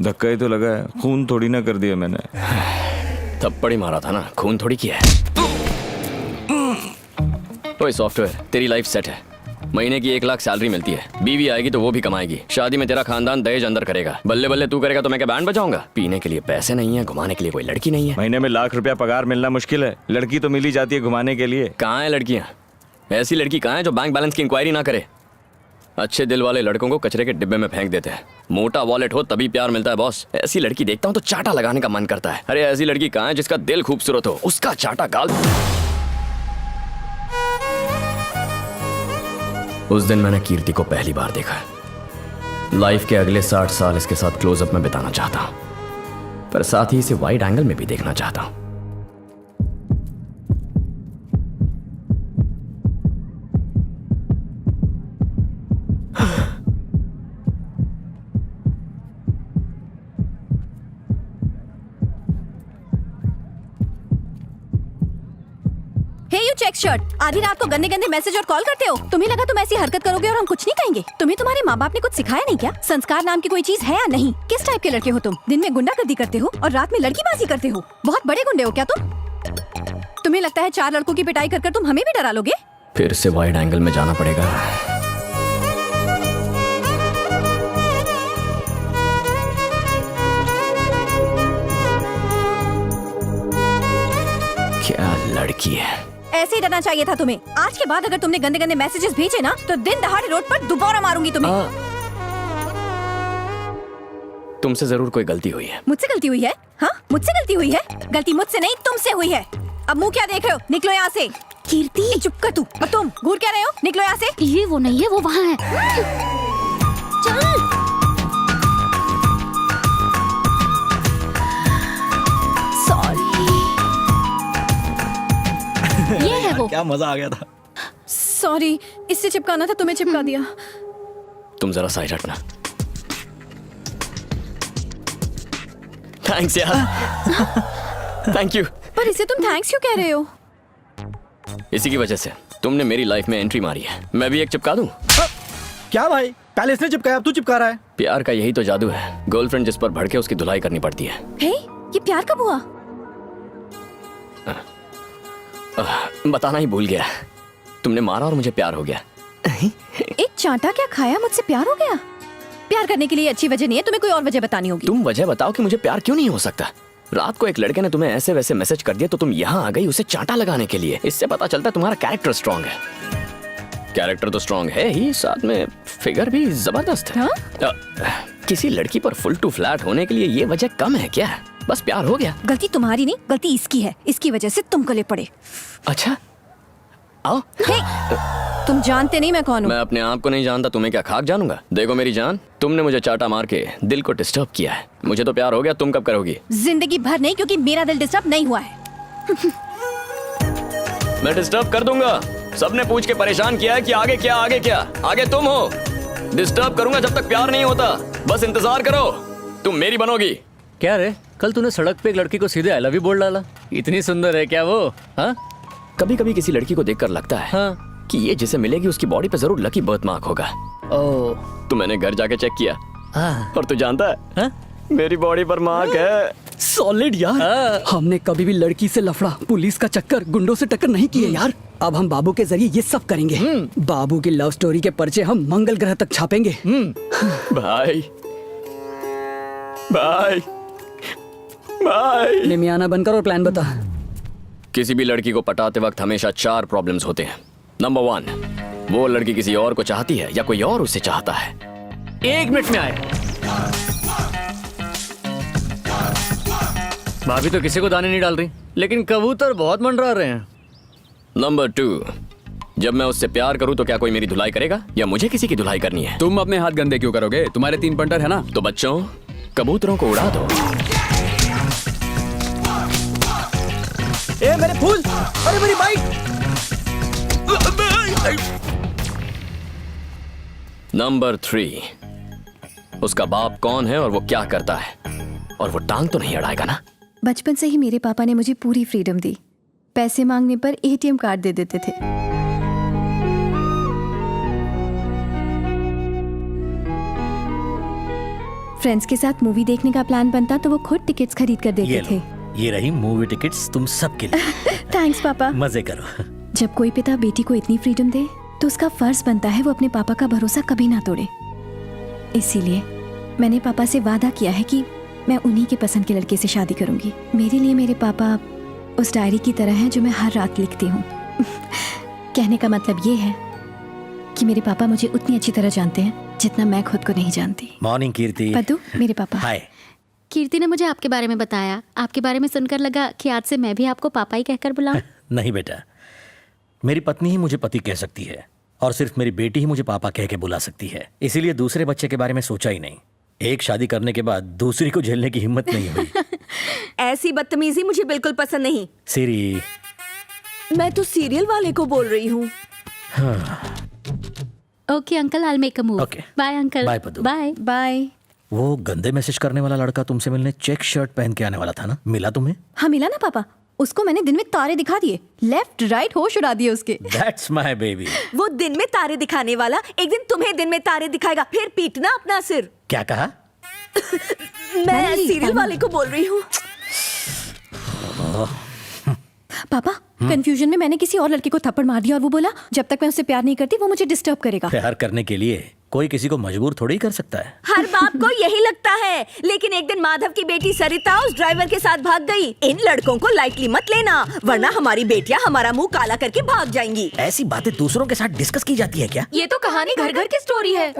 धक्का ही तो लगा है, खून थोड़ी ना कर दिया मैंने। थप्पड़ ही मारा था ना, खून थोड़ी किया है। ओए सॉफ्टवेयर, तेरी लाइफ सेट है। महीने की 1 लाख सैलरी मिलती है, बीवी आएगी तो वो भी कमाएगी, शादी में तेरा खानदान दहेज अंदर करेगा, बल्ले बल्ले तू करेगा तो मैं क्या बैंड बजाऊंगा? पीने के लिए पैसे नहीं है, घुमाने के लिए कोई लड़की नहीं है। महीने में ₹1,00,000 पगार मिलना मुश्किल है, लड़की तो मिल ही जाती है घुमाने के लिए। कहाँ है लड़कियाँ? ऐसी लड़की कहाँ है जो बैंक बैलेंस की इंक्वायरी ना करे? अच्छे दिल वाले लड़कों को कचरे के डिब्बे में फेंक देते हैं। मोटा वॉलेट हो तभी प्यार मिलता है बॉस। ऐसी लड़की देखता हूँ तो चाटा लगाने का मन करता है। अरे ऐसी लड़की कहाँ है जिसका दिल खूबसूरत हो, उसका चाटा गाल। उस दिन मैंने कीर्ति को पहली बार देखा। लाइफ के अगले 60 साल इसके साथ क्लोजअप में बिताना चाहता हूं, पर साथ ही इसे वाइड एंगल में भी देखना चाहता हूं। चेक शर्ट, आधी रात को गंदे गंदे मैसेज और कॉल करते हो। तुम्हें लगा तुम ऐसी हरकत करोगे और हम कुछ नहीं कहेंगे? तुम्हें तुम्हारे माँ बाप ने कुछ सिखाया नहीं क्या? संस्कार नाम की कोई चीज है या नहीं? किस टाइप के लड़के हो तुम? दिन में गुंडागर्दी करते हो और रात में लड़कीबाजी करते हो। बहुत बड़े गुंडे हो क्या तुम? तुम्हें लगता है 4 लड़कों की पिटाई कर तुम हमें भी डरा लोगे? फिर से वाइड एंगल में जाना पड़ेगा। क्या लड़की है। ऐसे ही डरना चाहिए था तुम्हें। आज के बाद अगर तुमने गंदे गंदे मैसेजेस भेजे ना तो दिन दहाड़े रोड पर दोबारा मारूंगी तुम्हें। तुमसे जरूर कोई गलती हुई है। मुझसे गलती हुई है? हाँ, मुझसे गलती हुई है। गलती मुझसे नहीं तुमसे हुई है। अब मुंह क्या देख रहे हो? निकलो यहाँ से। कीर्ति चुप कर तू। और तुम घूर क्या रहे हो? निकलो यहाँ से। ये वो नहीं है, वो वहाँ है। चल। ये है वो। क्या मजा आ गया था। सॉरी, इससे चिपकाना था, तुम्हें चिपका दिया। तुम जरा साइड हटना। थैंक्स यार। Thank you. पर इसे तुम थैंक्स क्यों कह रहे हो? इसी की वजह से तुमने मेरी लाइफ में एंट्री मारी है। मैं भी एक चिपका दूं? क्या भाई, पहले इसने चिपकाया अब तू चिपका रहा है। प्यार का यही तो जादू है। गर्लफ्रेंड जिस पर भड़के उसकी धुलाई करनी पड़ती है। हे, ये प्यार कब हुआ? बताना ही भूल गया। तुमने मारा और मुझे प्यार हो गया। एक चांटा क्या खाया मुझसे प्यार हो गया? प्यार करने के लिए अच्छी वजह नहीं है, तुम्हें कोई और वजह बतानी होगी। तुम वजह बताओ कि मुझे प्यार क्यों नहीं हो सकता। रात को एक लड़के ने तुम्हें ऐसे वैसे मैसेज कर दिया तो तुम यहाँ आ गई उसे चांटा लगाने के लिए। इससे पता चलता है तुम्हारा कैरेक्टर स्ट्रांग है। कैरेक्टर तो स्ट्रांग है ही, साथ में फिगर भी जबरदस्त है। किसी लड़की पर फुल टू फ्लैट होने के लिए ये वजह कम है क्या? बस प्यार हो गया। गलती तुम्हारी नहीं, गलती इसकी है। इसकी वजह से तुम गले पड़े। अच्छा आओ। तुम जानते नहीं मैं कौन हूँ। मैं अपने आप को नहीं जानता, तुम्हें क्या खाक जानूंगा? देखो मेरी जान, तुमने मुझे चाटा मार के दिल को डिस्टर्ब किया है। मुझे तो प्यार हो गया, तुम कब करोगी? जिंदगी भर नहीं, क्योंकि मेरा दिल डिस्टर्ब नहीं हुआ है। मैं डिस्टर्ब कर दूंगा। सबने पूछ के परेशान किया है कि आगे क्या आगे क्या। आगे तुम हो। डिस्टर्ब करूंगा जब तक प्यार नहीं होता। बस इंतजार करो, तुम मेरी बनोगी। क्या रे, कल तूने सड़क पे एक लड़की को सीधे आई लव यू बोल डाला। इतनी सुंदर है क्या वो? हाँ, कभी कभी किसी लड़की को देखकर लगता है हाँ, कि ये जिसे मिलेगी उसकी बॉडी पे जरूर लकी बर्थ मार्क होगा। ओ, तो मैंने घर जाके चेक किया। हाँ, और तू जानता है, हाँ? मेरी बॉडी पर मार्क है। सॉलिड यार। हमने कभी भी लड़की से लफड़ा, पुलिस का चक्कर, गुंडों से टक्कर नहीं किए यार। अब हम बाबू के जरिए ये सब करेंगे। बाबू की लव स्टोरी के पर्चे हम मंगल ग्रह तक छापेंगे। भाई भाई भाई। निमियाना बनकर और प्लान बता। किसी भी लड़की को पटाते वक्त हमेशा 4 प्रॉब्लम्स होते हैं। नंबर 1, वो लड़की किसी और को चाहती है या कोई और उसे चाहता है। 1 मिनट में आए। भाभी तो किसी को दाने नहीं डाल रही, लेकिन कबूतर बहुत मंडरा रहे हैं। नंबर 2, जब मैं उससे प्यार करूं तो क्या कोई मेरी धुलाई करेगा या मुझे किसी की धुलाई करनी है? तुम अपने हाथ गंदे क्यों करोगे? तुम्हारे 3 पंटर है ना। तो बच्चों, कबूतरों को उड़ा दो। ए मेरे फूल, अरे मेरी बाइक। नंबर 3, उसका बाप कौन है और वो क्या करता है, और वो टांग तो नहीं अड़ाएगा ना? बचपन से ही मेरे पापा ने मुझे पूरी फ्रीडम दी। पैसे मांगने पर एटीएम कार्ड दे देते थे। फ्रेंड्स के साथ मूवी देखने का प्लान बनता तो वो खुद टिकट्स खरीद कर ये देते थे। लो, ये रही मूवी टिकट्स तुम सबके लिए। थैंक्स पापा। मजे करो। जब कोई पिता बेटी को इतनी फ्रीडम दे तो उसका फर्ज बनता है वो अपने पापा का भरोसा कभी ना तोड़े। इसीलिए मैंने पापा से वादा किया है कि मैं उन्हीं के पसंद के लड़के से शादी करूंगी। मेरे लिए मेरे पापा उस डायरी की तरह हैं जो मैं हर रात लिखती हूँ। कहने का मतलब ये है कि मेरे पापा मुझे उतनी अच्छी तरह जानते हैं जितना मैं खुद को नहीं जानती। मॉर्निंग कीर्ति। पद्दू, मेरे पापा। हाय। कीर्ति ने मुझे आपके बारे में बताया। आपके बारे में सुनकर लगा कि आज से मैं भी आपको पापा ही कहकर बुलाऊं। नहीं बेटा, मेरी पत्नी ही मुझे पति कह सकती है और सिर्फ मेरी बेटी ही मुझे पापा कह के बुला सकती है। इसीलिए दूसरे बच्चे के बारे में सोचा ही नहीं। एक शादी करने के बाद दूसरी को झेलने की हिम्मत नहीं हुई। ऐसी बदतमीजी मुझे बिल्कुल पसंद नहीं। सीरी, मैं तो सीरियल वाले को बोल रही हूँ। Okay uncle, I make a move. Okay. Bye uncle. Bye, Paddu. Bye. Bye. वो गंदे मैसेज करने वाला लड़का तुमसे मिलने चेक शर्ट पहन के आने वाला था ना, मिला तुम्हें? हाँ मिला ना पापा। उसको मैंने दिन में तारे दिखा दिए, लेफ्ट राइट होश उड़ा दिए उसके। That's my baby. वो दिन में तारे दिखाने वाला एक दिन तुम्हें दिन में तारे दिखाएगा, फिर पीटना अपना सिर। क्या कहा? मैं सीरियल वाले को बोल रही हूँ। पापा, कंफ्यूजन में मैंने किसी और लड़के को थप्पड़ मार दिया और वो बोला जब तक मैं उससे प्यार नहीं करती वो मुझे डिस्टर्ब करेगा। प्यार करने के लिए कोई किसी को मजबूर थोड़ी कर सकता है। हर बाप को यही लगता है, लेकिन एक दिन माधव की बेटी सरिता उस ड्राइवर के साथ भाग गई। इन लड़कों को लाइटली मत लेना, वरना हमारी बेटियां हमारा मुंह काला करके भाग जाएंगी। ऐसी बातें दूसरों के साथ डिस्कस की जाती है क्या? ये तो कहानी घर घर की स्टोरी है।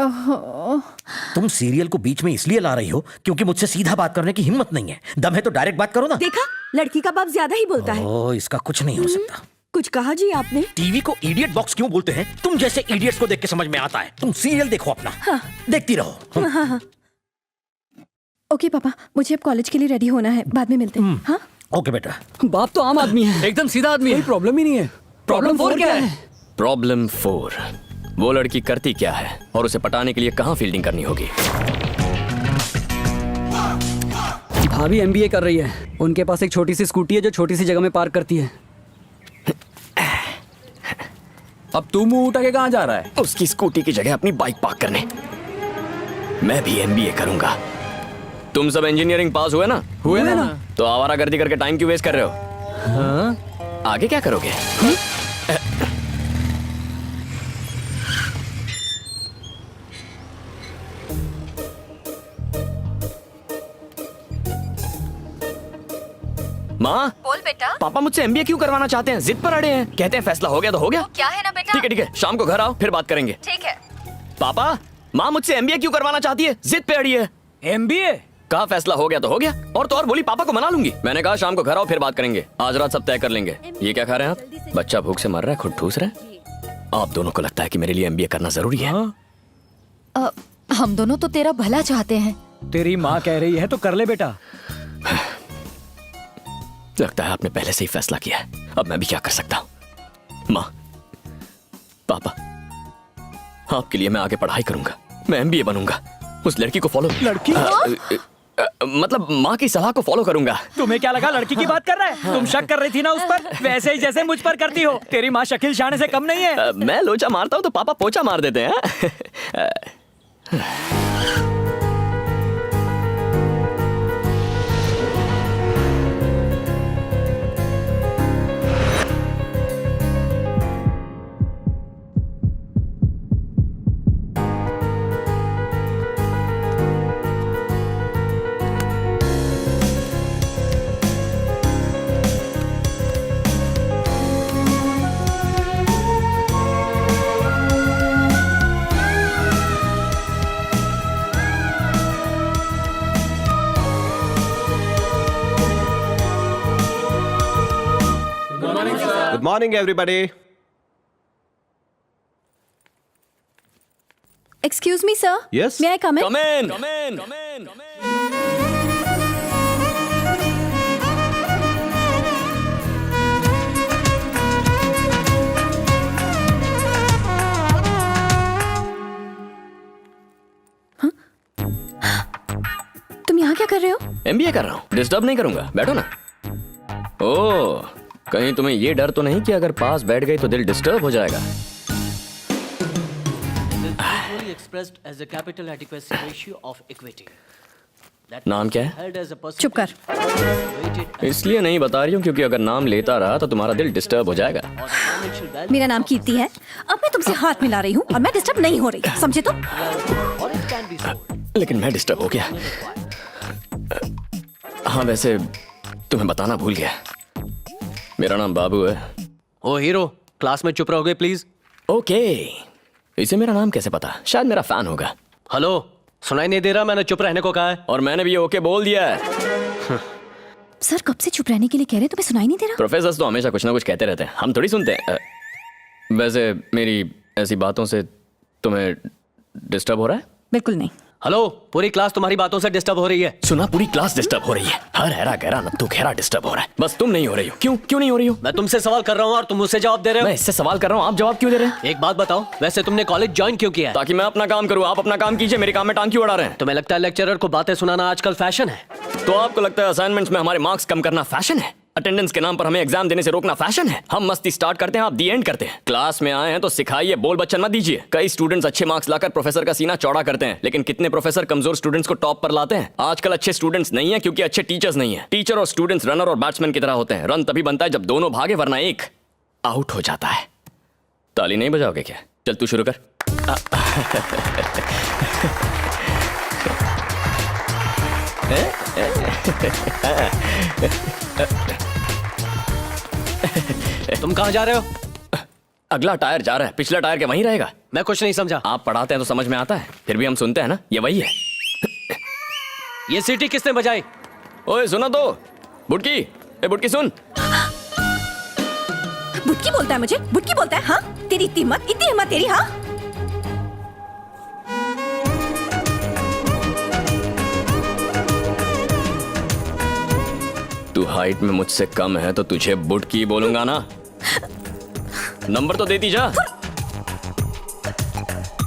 तुम सीरियल को बीच में इसलिए ला रही हो क्योंकि मुझसे सीधा बात करने की हिम्मत नहीं है। दम है तो डायरेक्ट बात करो ना। देखा, लड़की का बाप ज्यादा ही बोलता है। ओह, इसका कुछ नहीं हो सकता। कुछ कहा जी आपने? टीवी को इडियट बॉक्स क्यों बोलते हैं? तुम जैसे इडियट्स को देख के समझ में आता है। तुम सीरियल देखो अपना, देखती रहो। ओके पापा, मुझे अब कॉलेज के लिए रेडी होना है, बाद में मिलते हैं। हाँ ओके बेटा। बाप तो आम आदमी है, एकदम सीधा आदमी कोई है। प्रॉब्लम ही नहीं है। प्रॉब्लम 4 क्या है? प्रॉब्लम 4, वो लड़की करती क्या है और उसे पटाने के लिए कहाँ फील्डिंग करनी होगी। भाभी एमबीए कर रही है। उनके पास एक छोटी सी स्कूटी है जो छोटी सी जगह में पार्क करती है। अब तू मुंह उठा के कहाँ जा रहा है? उसकी स्कूटी की जगह अपनी बाइक पार्क करने। मैं भी एमबीए करूंगा। तुम सब इंजीनियरिंग पास हुए ना? हुए ना? तो आवारागर्दी करके टाइम क्यों वेस्ट कर रहे हो? हाँ? आगे क्या करोगे? माँ, बोल बेटा। पापा मुझसे एमबीए क्यों करवाना चाहते हैं? जिद पर अड़े हैं। कहते हैं फैसला हो गया तो हो गया। क्या है ना बेटा? ठीक है, शाम को घर आओ फिर बात करेंगे। ठीक है। पापा, माँ मुझसे एमबीए क्यों करवाना चाहती है? जिद पे अड़ी है। एमबीए? कहा फैसला हो गया तो हो गया। और तो और बोली पापा को मना लूंगी। मैंने कहा शाम को घर आओ फिर बात करेंगे। आज रात सब तय कर लेंगे। ये क्या खा रहे हैं आप? बच्चा भूख से मर रहा है, खुद ठूस रहा है। आप दोनों को लगता है कि मेरे लिए एमबीए करना जरूरी है? हम दोनों तो तेरा भला चाहते हैं। तेरी माँ कह रही है तो कर ले बेटा। लगता है आपने पहले से ही फैसला किया है। अब मैं भी क्या कर सकता हूँ? माँ, पापा, आपके लिए मैं आगे पढ़ाई करूंगा। मैं एमबीए बनूंगा। उस लड़की को फॉलो लड़की? मतलब माँ की सलाह को फॉलो करूंगा। तुम्हें क्या लगा लड़की की बात कर रहा है? तुम शक कर रही थी ना उस पर, वैसे ही जैसे मुझ पर करती हो। तेरी माँ शकील शाने से कम नहीं है। मैं लोचा मारता हूँ तो पापा पोचा मार देते हैं। Good morning, everybody. Excuse me sir. Yes? May I come in? Come in. Come in. Come in. Come in. तुम यहाँ क्या कर रहे हो? एमबीए कर रहा हूँ। डिस्टर्ब नहीं करूंगा, बैठो ना। ओह, कहीं तुम्हें ये डर तो नहीं कि अगर पास बैठ गई तो दिल डिस्टर्ब हो जाएगा? expressed as a capital adequacy ratio of equity. नाम क्या है? चुप कर। इसलिए नहीं बता रही हूँ क्योंकि अगर नाम लेता रहा तो तुम्हारा दिल डिस्टर्ब हो जाएगा। मेरा नाम कीर्ति है। अब मैं तुमसे हाथ मिला रही हूँ और मैं डिस्टर्ब नहीं हो रही, समझे तुम? लेकिन मैं डिस्टर्ब हो गया। हाँ वैसे तुम्हें बताना भूल गया, मेरा नाम बाबू है। ओ हीरो, क्लास में चुप रहोगे प्लीज। ओके, इसे मेरा नाम कैसे पता? शायद मेरा फैन होगा। हेलो, सुनाई नहीं दे रहा? मैंने चुप रहने को कहा है। और मैंने भी ओके बोल दिया है। सर कब से चुप रहने के लिए कह रहे हैं, तुम्हें सुनाई नहीं दे रहा? प्रोफेसर तो हमेशा कुछ ना कुछ कहते रहते हैं, हम थोड़ी सुनते हैं। वैसे मेरी ऐसी बातों से तुम्हें डिस्टर्ब हो रहा है? बिल्कुल नहीं। हेलो, पूरी क्लास तुम्हारी बातों से डिस्टर्ब हो रही है। सुना, पूरी क्लास डिस्टर्ब हो रही है। हर हैरा गहरा नत्थु खेरा डिस्टर्ब हो रहा है, बस तुम नहीं हो रही हो। क्यों नहीं हो रही हो? मैं तुमसे सवाल कर रहा हूँ और तुम मुझसे जवाब दे रहे हो। मैं इससे सवाल कर रहा हूँ, आप जवाब क्यों दे रहे हैं? एक बात बताओ, वैसे तुमने कॉलेज ज्वाइन क्यों किया है? ताकि मैं अपना काम करूँ, आप अपना काम कीजिए। मेरे काम में टांग क्यों अड़ा रहे हैं? तुम्हें लगता है लेक्चरर को बातें सुनाना आजकल फैशन है? तो आपको लगता है असाइनमेंट्स में हमारे मार्क्स कम करना फैशन है? अटेंडेंस के नाम पर हमें एग्जाम देने से रोकना फैशन है? हम मस्ती स्टार्ट करते हैं, आप दी एंड करते हैं। क्लास में आए हैं तो सिखाइए, बोल बच्चन मत दीजिए। कई स्टूडेंट्स अच्छे मार्क्स लाकर प्रोफेसर का सीना चौड़ा करते हैं, लेकिन कितने प्रोफेसर कमजोर स्टूडेंट्स को टॉप पर लाते हैं? आजकल अच्छे स्टूडेंट्स नहीं है क्योंकि अच्छे टीचर्स नहीं है। टीचर और स्टूडेंट्स रनर और बैट्समैन की तरह होते हैं। रन तभी बनता है जब दोनों भागे, वरना एक आउट हो जाता है। ताली नहीं बजाओगे क्या? चल तू शुरू कर। तुम कहाँ जा रहे हो? अगला टायर जा रहा है, पिछला टायर क्या वहीं रहेगा? मैं कुछ नहीं समझा। आप पढ़ाते हैं तो समझ में आता है, फिर भी हम सुनते हैं ना, ये वही है। ये सीटी किसने बजाई? ओए सुनो तो, बुटकी, ए बुटकी सुन। बुटकी बोलता है मुझे? बुटकी बोलता है? हाँ, तेरी इतनी हिम्मत तेरी? हाँ, तू हाइट में मुझसे कम है तो तुझे बुटकी बोलूंगा ना। नंबर तो देती जा।